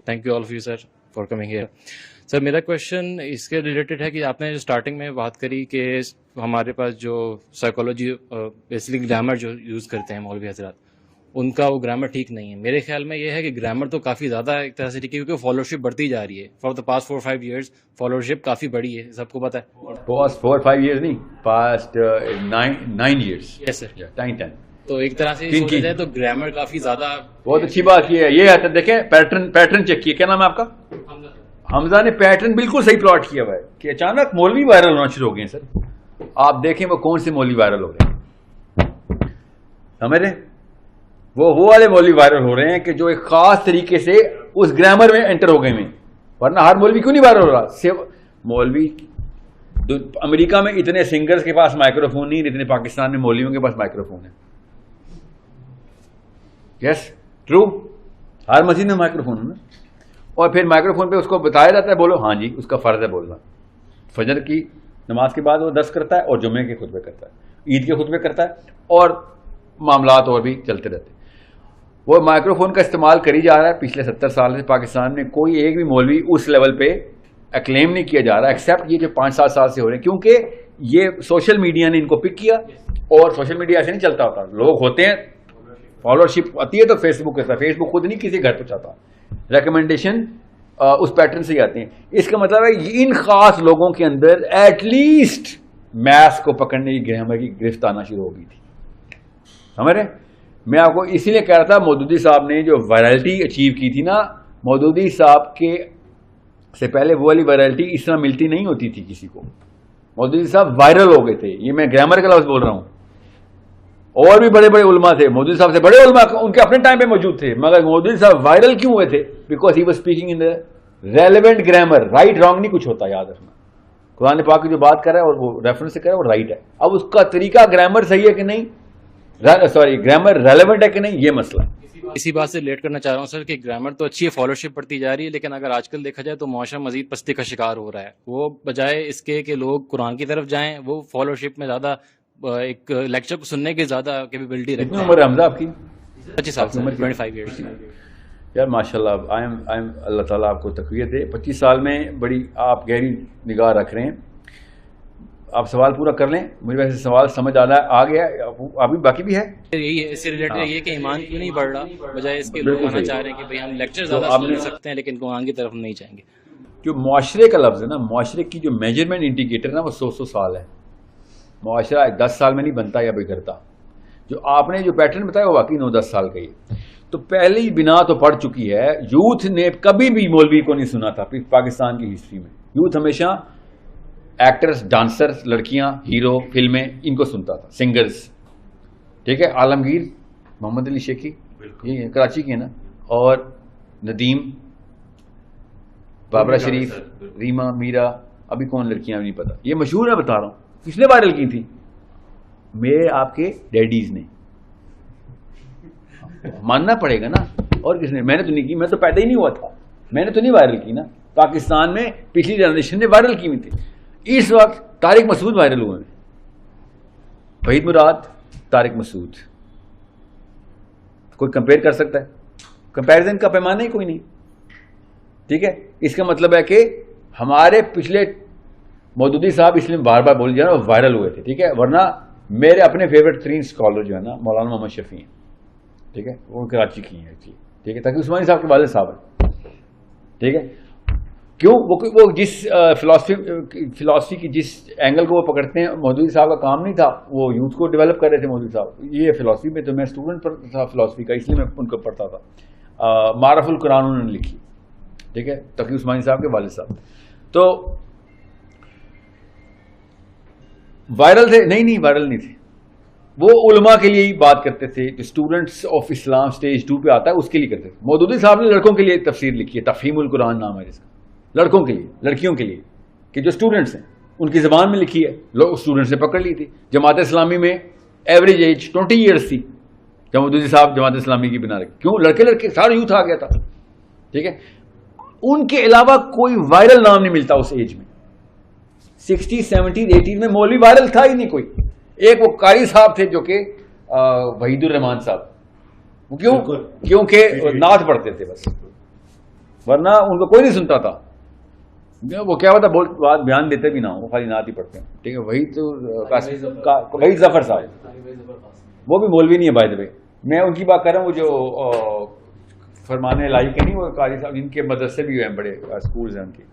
Thank you all of you sir for coming here. سر میرا question اس کے related ہے کہ آپ نے اسٹارٹنگ میں بات کری کہ ہمارے پاس جو سائیکالوجی بیسکلی گرامر جو یوز کرتے ہیں مولوی حضرات ان کا وہ گرامر ٹھیک نہیں ہے. میرے خیال میں یہ ہے کہ گرامر تو کافی زیادہ ایک طرح سے ٹھیک ہے کیونکہ فالوورشپ بڑھتی جا رہی ہے. فار دا پاسٹ 4-5 ایئرس فالوورشپ کافی بڑھی ہے, سب کو پتہ ہے. پاسٹ 4-5 ایئرس نہیں, پاسٹ 9 ایئرس. یس سر, 10. تو ایک طرح سے سوچا جائے تو گرامر کافی زیادہ. بہت اچھی بات یہ ہے. دیکھیں پیٹرن چیک کیے. کیا نام ہے آپ کا؟ حمزہ نے پیٹرن بالکل صحیح پلاٹ کیا ہوا ہے کہ اچانک مولوی وائرل ہونا شروع ہو گئے ہیں. سر آپ دیکھیں وہ کون سے مولوی وائرل ہو رہے ہیں, سمجھ رہے ہیں؟ وہ والے مولوی وائرل ہو رہے ہیں کہ جو ایک خاص طریقے سے اس گرامر میں انٹر ہو گئے ہیں. ورنہ ہر مولوی کیوں نہیں وائرل ہو رہا؟ مولوی امریکہ میں اتنے سنگرز کے پاس مائکرو فون نہیں, اتنے پاکستان میں مولویوں کے پاس مائکرو فون ہے. یس ٹرو, ہر مسجد میں مائکرو فون ہے نا. اور پھر مائکرو فون پہ اس کو بتایا جاتا ہے بولو, ہاں جی اس کا فرض ہے بولنا. فجر کی نماز کے بعد وہ 10 کرتا ہے اور جمعے کے خطبے کرتا ہے, عید کے خطبے کرتا ہے, اور معاملات اور بھی چلتے رہتے ہیں. وہ مائکرو فون کا استعمال کری جا رہا ہے پچھلے 70 سال سے. پاکستان میں کوئی ایک بھی مولوی اس لیول پہ اکلیم نہیں کیا جا رہا ایکسیپٹ یہ جو 5-7 سال سے ہو رہے ہیں, کیونکہ یہ سوشل میڈیا نے ان کو پک کیا. اور سوشل میڈیا ایسے نہیں چلتا ہوتا, لوگ ہوتے ہیں فالوورشپ آتی ہے تو فیس بک کرتا ہے. فیس بک خود نہیں کسی گھر پہنچاتا, ریکمنڈیشن اس پیٹرن سے ہی آتے ہیں. اس کا مطلب ہے ان خاص لوگوں کے اندر ایٹ لیسٹ میتھس کو پکڑنے کی گرامر کی گرفت آنا شروع ہو گئی تھی. سمجھ رہے؟ میں آپ کو اسی لیے کہہ رہا تھا مودودی صاحب نے جو وائرلٹی اچیو کی تھی نا, مودودی صاحب کے سے پہلے وہ والی وائرلٹی اس طرح ملتی نہیں ہوتی تھی کسی کو. مودودی صاحب وائرل ہو گئے تھے. یہ میں گرامر کا لفظ بول رہا ہوں. اور بھی بڑے بڑے علماء تھے, مودودی صاحب سے بڑے علماء ان کے اپنے ٹائم پہ موجود تھے, مگر مودودی صاحب وائرل کیوں ہوئے تھے؟ Because he was speaking in relevant grammar. Right wrong نہیں کچھ ہوتا, یاد رکھنا. قرآن پاک کی جو بات کر رہا ہے اور وہ ریفرنس سے کر رہا ہے وہ رائٹ ہے. اب اس کا طریقہ گرامر صحیح ہے کہ نہیں, سوری گرامر ریلیونٹ ہے کہ نہیں, یہ مسئلہ ہے. اسی بات سے ریلیٹ کرنا چاہ رہا ہوں سر کہ گرامر تو اچھی ہے, فالوورشپ بڑھتی جا رہی ہے, لیکن اگر آج کل دیکھا جائے تو معاشرہ مزید پستی کا شکار ہو رہا ہے. وہ بجائے اس کے کہ لوگ قرآن کی طرف جائیں, وہ فالوورشپ میں زیادہ ایک لیکچر کو سننے کی زیادہ کیپیبلٹی رکھتے ہیں. کتنی عمر ہے حمزہ آپ کی؟ 25 سال. 25 ایئرس. یار ماشاء اللہ, اللہ تعالیٰ آپ کو تقویت دے. 25 سال میں بڑی آپ گہری نگاہ رکھ رہے ہیں. آپ سوال پورا کر لیں. مجھے ویسے سوال سمجھ آ گیا. ابھی باقی بھی ہے. یہی ہے, اس سے ریلیٹڈ یہ کہ ایمان کیوں نہیں بڑھ رہا, بجائے اس کے لوگ آنا چاہ رہے ہیں کہ بھئی ہم لیکچر زیادہ سن سکتے ہیں لیکن قرآن کی طرف ہم نہیں جائیں گے. جو معاشرے کا لفظ ہے نا, معاشرے کی جو میجرمنٹ انڈیکیٹر نا, وہ 100 سال ہے. معاشرہ 10 سال میں نہیں بنتا یا بگڑتا. جو آپ نے جو پیٹرن بتایا وہ واقعی 9-10 سال کا ہی. تو پہلی بنا تو پڑ چکی ہے. یوتھ نے کبھی بھی مولوی کو نہیں سنا تھا پاکستان کی ہسٹری میں. یوتھ ہمیشہ ایکٹرز, ڈانسرز, لڑکیاں, ہیرو, فلمیں, ان کو سنتا تھا, سنگرز. ٹھیک ہے, عالمگیر, محمد علی شیخی, یہ کراچی کے ہیں نا, اور ندیم, بابرا شریف, ریما, میرا, ابھی کون لڑکیاں نہیں پتا. یہ مشہور ہے, بتا رہا ہوں. کس نے وائرل کی تھی؟ میرے آپ کے ڈیڈیز نے. ماننا پڑے گا نا. اور کس نے؟ میں نے تو نہیں کی, میں تو پیدا ہی نہیں ہوا تھا. میں نے تو نہیں وائرل کی نا. پاکستان میں پچھلی جنریشن نے وائرل کی ہوئی تھی. اس وقت طارق مسعود وائرل ہوئے ہیں. وحید مراد, طارق مسعود. کوئی کمپیئر کر سکتا ہے؟ کمپیرزن کا پیمانہ ہی کوئی نہیں. ٹھیک ہے, اس کا مطلب ہے کہ ہمارے پچھلے مودودی صاحب اس لیے بار بار بول جائے نا وائرل ہوئے تھے. ٹھیک ہے, ورنہ میرے اپنے فیوریٹ 3 اسکالر جو ہے نا, مولانا محمد شفیع ہیں. ٹھیک ہے, وہ کراچی کی ہیں ایکچولی. ٹھیک ہے, تاکہ عثمانی صاحب کے والد صاحب ہیں. ٹھیک ہے, کیوں وہ جس فلاسفی کی جس اینگل کو وہ پکڑتے ہیں, مودودی صاحب کا کام نہیں تھا, وہ یوتھ کو ڈیولپ کر رہے تھے مودودی صاحب. یہ فلاسفی میں تو میں اسٹوڈنٹ تھا فلاسفی کا, اس لیے میں ان کو پڑھتا تھا. معرف القرآن انہوں نے لکھی. ٹھیک ہے, تقی عثمانی صاحب کے والد صاحب. تو وائرل تھے؟ نہیں, وائرل نہیں تھے. وہ علماء کے لیے ہی بات کرتے تھے. جو اسٹوڈنٹس آف اسلام سٹیج 2 پہ آتا ہے اس کے لیے کرتے تھے. مودودی صاحب نے لڑکوں کے لیے تفسیر لکھی ہے, تفہیم القرآن نام ہے جس کا. لڑکوں کے لیے, لڑکیوں کے لیے, کہ جو اسٹوڈنٹس ہیں ان کی زبان میں لکھی ہے. لوگ اسٹوڈنٹس نے پکڑ لی تھی. جماعت اسلامی میں ایوریج ایج 20 ایئرس تھی جب مودودی صاحب جماعت اسلامی کی بنا رکھی. کیوں؟ لڑکے سارا یوتھ آ گیا تھا. ٹھیک ہے, ان کے علاوہ کوئی وائرل نام نہیں ملتا اس ایج میں. 60s 70s 80s میں مولوی وائرل تھا ہی نہیں کوئی. ایک وہ قاری صاحب تھے جو کہ وحید الرحمان صاحب. کیوں؟ کیونکہ نعت پڑھتے تھے بس. ورنہ ان کو کوئی نہیں سنتا تھا. وہ کیا ہوتا بات بیان دیتے بھی نہ ہو, خالی نعت ہی پڑھتے ہیں. ٹھیک ہے, وہی تو وہی ظفر صاحب, وہ بھی مولوی نہیں ہے بائی دا وے. میں ان کی بات کر رہا ہوں, وہ جو فرمانے لائی کے نہیں, وہ قاری صاحب جن کے مدرسے بھی ہیں, بڑے اسکولز ہیں ان کے.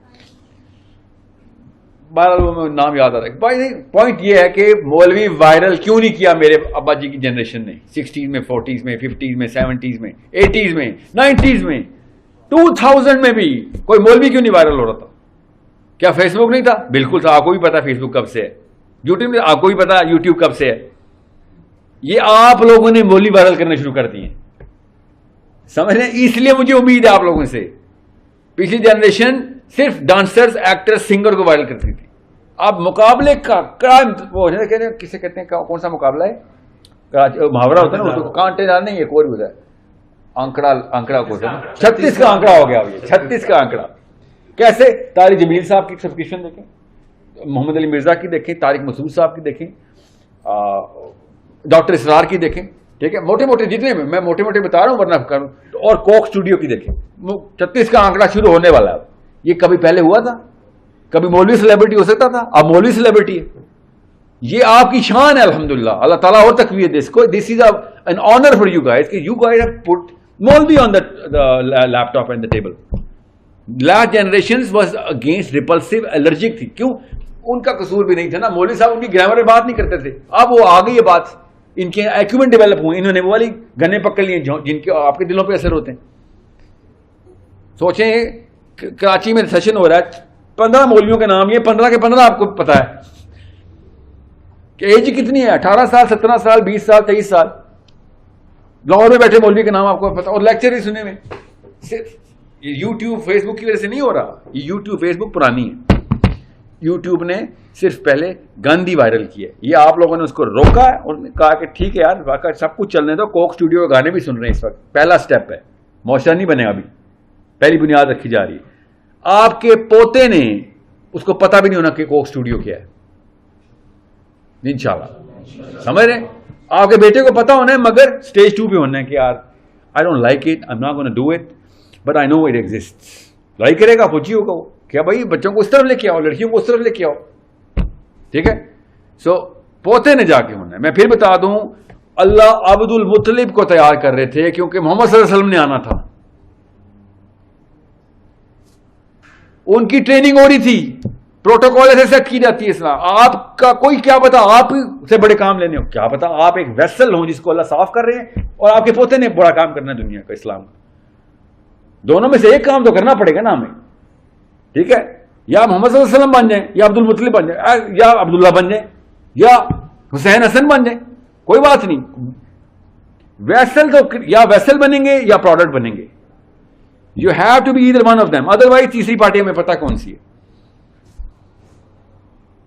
بہرحال نام یاد آ رہا ہے. پوائنٹ یہ ہے کہ مولوی وائرل کیوں نہیں کیا میرے ابا جی کی جنریشن نے, 60s میں, 40s میں, 50s میں, 70s میں, 80s میں, 90s میں, 2000 میں بھی کوئی مولوی کیوں نہیں وائرل ہو رہا تھا؟ کیا فیس بک نہیں تھا؟ بالکل تھا. آپ کو بھی پتا فیس بک کب سے ہے, یوٹیوب میں آپ کو بھی پتا یوٹیوب کب سے ہے. یہ آپ لوگوں نے مولوی وائرل کرنے شروع کر دیے, سمجھ رہے ہیں؟ اس لیے مجھے امید ہے آپ لوگوں سے. پچھلی جنریشن صرف ڈانسرز, ایکٹر, سنگر کو وائرل کرتی تھی. اب مقابلے کا کسے کہتے ہیں, کون سا مقابلہ ہے؟ محاورہ ہوتا ہے نا, کانٹے نہیں, ایک اور بھی ہوتا ہے, آنکڑا کو 36 کا آنکڑا ہو گیا. 36 کا آنکڑا کیسے؟ طارق جمیل صاحب کی سبسکرپشن دیکھیں, محمد علی مرزا کی دیکھیں, طارق مسعود صاحب کی دیکھیں, ڈاکٹر اسرار کی دیکھیں. ٹھیک ہے, موٹے موٹے جتنے میں موٹے موٹے بتا رہا ہوں ورنہ کروں. اور کوک اسٹوڈیو کی دیکھیں, 36 کا آنکڑا شروع ہونے والا ہے. یہ کبھی پہلے ہوا تھا؟ کبھی مولوی سیلیبریٹی ہو سکتا تھا؟ اب مولوی سیلیبریٹی ہے. یہ آپ کی شان ہے الحمدللہ. اللہ تعالیٰ اور تقویت دے اس کو. This is an honour for you guys کہ یو گائز ہیو پٹ مولوی on the laptop and the table. Last generations was against repulsive, allergic تھی. کیوں؟ ان کا قصور بھی نہیں تھا نا. مولوی صاحب ان کی گرامر میں بات نہیں کرتے تھے. اب وہ آ گئی یہ بات, ان کے ایکومنٹ ڈیولپ ہوئے, انہوں نے وہ والی گنے پکڑ لیے جن کے آپ کے دلوں پہ اثر ہوتے ہیں. سوچیں کراچی میں سیشن ہو رہا ہے, 15 مولویوں کے نام, یہ 15 کے 15 آپ کو پتا ہے کہ ایج کتنی ہے, 18 سال, 17 سال, 20 سال, 23 سال. لاہور میں بیٹھے مولوی کے نام آپ کو پتا, اور لیکچر ہی سنے میں. صرف یوٹیوب فیس بک کی وجہ سے نہیں ہو رہا. یہ یوٹیوب فیس بک پرانی ہے. یوٹیوب نے صرف پہلے گاندھی وائرل کیا, یہ آپ لوگوں نے اس کو روکا ہے اور کہا کہ ٹھیک ہے یار واقعی سب کچھ چلنے دو. کوک اسٹوڈیو کے گانے بھی سن رہے ہیں اس وقت, پہلا سٹیپ ہے, معاشرہ نہیں بنے, ابھی پہلی بنیاد رکھی جا رہی ہے. آپ کے پوتے نے اس کو پتا بھی نہیں ہونا کہ کوک اسٹوڈیو کیا ہے, انشاءاللہ. سمجھ رہے ہیں؟ آپ کے بیٹے کو پتا ہونا ہے, مگر سٹیج 2 پہ ہونا ہے کہ یار I don't like it, I am not gonna do it, but I know it exist. Like کرے گا, پوچھی ہوگا وہ کیا بھائی بچوں کو اس طرف لے کے آؤ, لڑکیوں کو اس طرف لے کے آؤ. ٹھیک ہے, سو پوتے نے جا کے ہونا ہے. میں پھر بتا دوں, اللہ عبد المطلب کو تیار کر رہے تھے کیونکہ محمد صلی اللہ علیہ وسلم نے آنا تھا. ان کی ٹریننگ ہو رہی تھی, پروٹوکول ایسے سیٹ کی جاتی ہے اسلام. آپ کا کوئی کیا پتا آپ سے بڑے کام لینے ہو, کیا پتا آپ ایک ویسل ہوں جس کو اللہ صاف کر رہے ہیں, اور آپ کے پوتے نے بڑا کام کرنا ہے دنیا کا, اسلام کا. دونوں میں سے ایک کام تو کرنا پڑے گا نا ہمیں. ٹھیک ہے, یا محمد صلی اللہ علیہ وسلم بن جائیں, یا عبد المطلب بن جائیں, یا عبداللہ بن جائیں, یا حسین حسن بن جائیں, کوئی بات نہیں. ویسل تو یا ویسل بنیں گے یا پروڈکٹ بنیں گے. You have to be either one of them, otherwise وائز تیسری پارٹی ہمیں پتا کون سی ہے.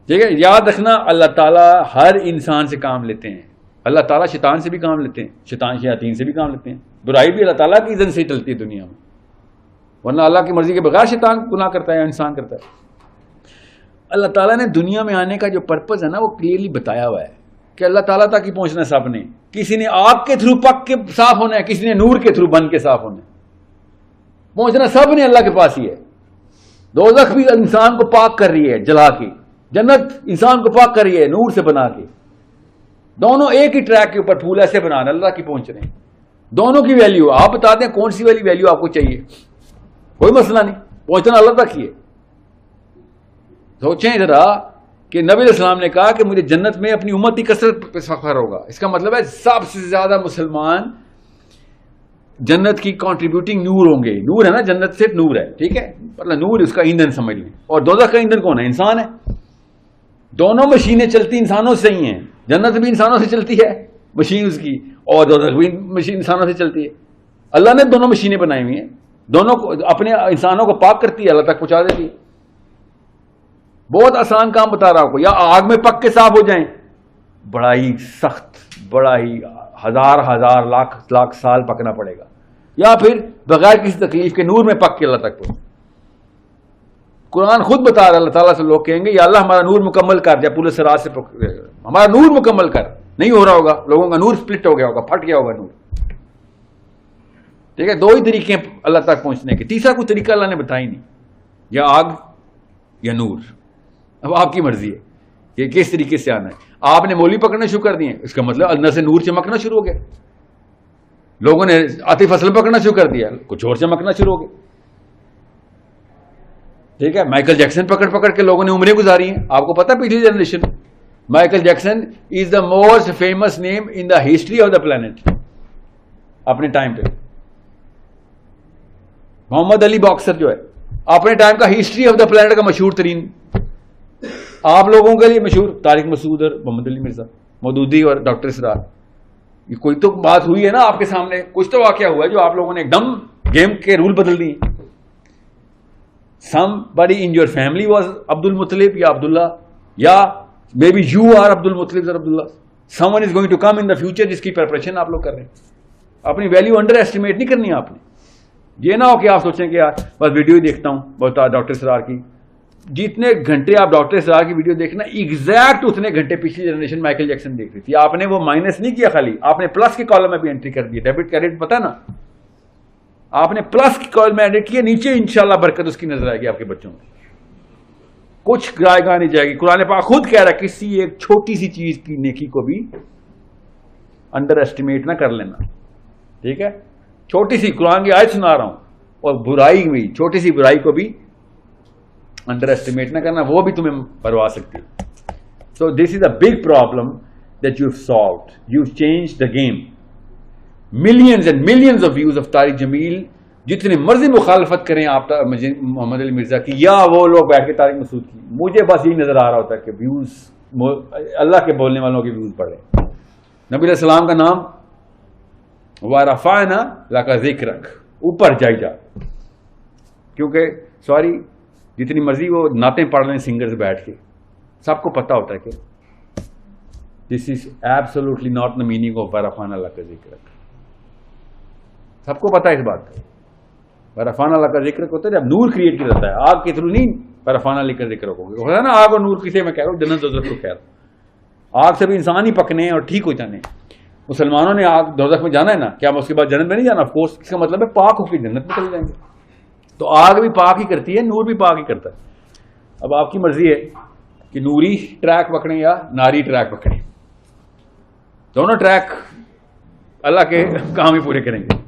ٹھیک ہے, یاد رکھنا اللہ تعالیٰ ہر انسان سے کام لیتے ہیں. اللہ تعالیٰ شیطان سے بھی کام لیتے ہیں, شیطان شیاطین سے بھی کام لیتے ہیں. برائی بھی اللہ تعالیٰ کی اذن سے چلتی ہے دنیا میں, ورنہ اللہ کی مرضی کے بغیر شیطان گناہ کرتا ہے یا انسان کرتا ہے. اللہ تعالیٰ نے دنیا میں آنے کا جو پرپز ہے نا, وہ کلیئرلی بتایا ہوا ہے کہ اللہ تعالیٰ تک ہی پہنچنا ہے سب نے. کسی نے آگ کے تھرو پک کے صاف ہونا ہے, کسی نے نور کے تھرو بن کے صاف ہونا ہے. پہنچنا سب نے اللہ کے پاس ہی ہے. دوزخ بھی انسان کو پاک کر رہی ہے جلا کے, جنت انسان کو پاک کر رہی ہے نور سے بنا کے. دونوں ایک ہی ٹریک کے اوپر پھول ایسے بنانا, اللہ کی پہنچ رہے ہیں. دونوں کی ویلیو آپ بتا دیں کون سی والی ویلیو آپ کو چاہیے, کوئی مسئلہ نہیں, پہنچنا اللہ تک ہی ہے. سوچیں ذرا کہ نبی علیہ السلام نے کہا کہ مجھے جنت میں اپنی امت کی کثرت پہ فخر ہوگا. اس کا مطلب ہے سب سے زیادہ مسلمان جنت کی کنٹریبیوٹنگ نور ہوں گے. نور ہے نا, جنت صرف نور ہے. ٹھیک ہے, مطلب نور اس کا ایندھن سمجھ لیں. اور دوزخ کا ایندھن کون ہے؟ انسان ہے. دونوں مشینیں چلتی انسانوں سے ہی ہیں. جنت بھی انسانوں سے چلتی ہے مشین اس کی, اور دوزخ بھی مشین انسانوں سے چلتی ہے. اللہ نے دونوں مشینیں بنائی ہوئی ہیں, دونوں کو اپنے انسانوں کو پاک کرتی ہے, اللہ تک پہنچا دیتی ہے. بہت آسان کام بتا رہا ہوں, یا آگ میں پک کے صاف ہو جائیں, بڑا ہی سخت, بڑا ہی ہزار لاکھ سال پکنا پڑے گا, یا پھر بغیر کسی تکلیف کے نور میں پک کے اللہ تک پہنچ. قرآن خود بتا رہا ہے, اللہ تعالیٰ سے لوگ کہیں گے یا اللہ ہمارا نور مکمل کر, یا پورے سراج سے ہمارا نور مکمل کر. نہیں ہو رہا ہوگا, لوگوں کا نور سپلٹ ہو گیا ہوگا, پھٹ گیا ہوگا نور. ٹھیک ہے, 2 ہی طریقے ہیں اللہ تک پہنچنے کے, تیسرا کوئی طریقہ اللہ نے بتایا ہی نہیں, یا آگ یا نور. اب آپ کی مرضی ہے کہ کس طریقے سے آنا ہے. آپ نے مولی پکڑنا شروع کر دیے, اس کا مطلب اندر سے نور چمکنا شروع ہو گیا. لوگوں نے عاطف اسلم پکڑنا شروع کر دیا, کچھ اور چمکنا شروع ہو گیا. ٹھیک ہے, مائیکل جیکسن پکڑ کے لوگوں نے عمریں گزاری ہیں. آپ کو پتا پچھلی generation, Michael Jackson is the most famous name in the history of the planet اپنے ٹائم پہ. محمد علی باکسر جو ہے اپنے ٹائم کا ہسٹری آف دا پلانٹ کا مشہور ترین, آپ لوگوں کے لیے مشہور طارق مسعود اور محمد علی مرزا, مودودی اور ڈاکٹر اسرار. یہ کوئی تو بات ہوئی ہے نا آپ کے سامنے, کچھ تو واقعہ ہوا ہے جو آپ لوگوں نے ایک دم گیم کے رول بدل دیے. Somebody in your family was Abdul Muttalib یا عبداللہ, یا maybe you are Abdul Muttalib or Abdullah. Someone is going to come in the future جس کی پریپریشن آپ لوگ کر رہے ہیں. اپنی ویلیو انڈر ایسٹیمیٹ نہیں کرنی آپ نے. یہ نہ ہو کہ آپ سوچیں کہ یار بس ویڈیو ہی دیکھتا ہوں بہت ڈاکٹر سرار کی. جتنے گھنٹے آپ ڈاکٹر سرار کی ویڈیو دیکھنا ایگزیکٹ اتنے گھنٹے پچھلی جنریشن مائیکل جیکسن دیکھ رہی تھی. آپ نے وہ مائنس نہیں کیا, خالی آپ نے پلس کے کالم میں بھی انٹری کر دی. ڈیبٹ کریڈٹ پتا نا, آپ نے پلس کی کالم میں ایڈٹ کیا, نیچے انشاءاللہ برکت اس کی نظر آئے گی آپ کے بچوں میں. کچھ گائے گاہ نہیں جائے گی. قرآن پاک خود کہہ رہا ہے کسی ایک چھوٹی سی چیز کی نیکی کو بھی انڈر ایسٹیمیٹ نہ کر لینا. ٹھیک ہے, چھوٹی سی قرآن کی آیت سنا رہا ہوں, اور برائی بھی, چھوٹی سی برائی کو بھی انڈر ایسٹیمیٹ نہ کرنا, وہ بھی تمہیں بروا سکتی ہے. So this is a big problem that you solved. You change the game. Millions and millions of views of Tariq Jameel, جتنی مرضی مخالفت کریں آپ محمد علی مرزا کی یا وہ لوگ بیٹھ کے طارق مسعود کی, مجھے بس یہی نظر آ رہا ہوتا ہے کہ ویوز اللہ کے بولنے والوں کے ویوز پڑھ رہے ہیں. نبی علیہ السلام کا نام وَرَفَعْنَا لَكَ ذِكْرَكَ, اوپر جائی جا, کیونکہ سوری جتنی مرضی وہ نعتیں پڑھ لیں سنگرز بیٹھ کے, سب کو پتا ہوتا ہے کہ this is absolutely not the meaning of وَرَفَعْنَا لَكَ ذِكْرَكَ. سب کو پتا ہے اس بات کا. وَرَفَعْنَا لَكَ ذِكْرَكَ ہوتا ہے جب نور کریٹ کیا جاتا ہے, آگ کے تھرو نہیں. وَرَفَعْنَا لَكَ ذِكْرَكَ ہوتا ہے نا, آگ اور نور کسے میں کہہ رہا ہوں, جنت دوزخ کو کہہ رہا ہوں. آگ سے بھی انسان ہی پکنے اور ٹھیک ہو جانے. مسلمانوں نے آگ دوزخ میں جانا ہے نا, کیا اس کے بعد جنت میں نہیں جانا؟ آف کورس, اس کا مطلب ہے پاک ہو کے جنت میں چلے جائیں گے. تو آگ بھی پاک ہی کرتی ہے, نور بھی پاک ہی کرتا ہے. اب آپ کی مرضی ہے کہ نوری ٹریک پکڑیں یا ناری ٹریک پکڑیں. دونوں ٹریک اللہ کے کام ہی پورے کریں گے.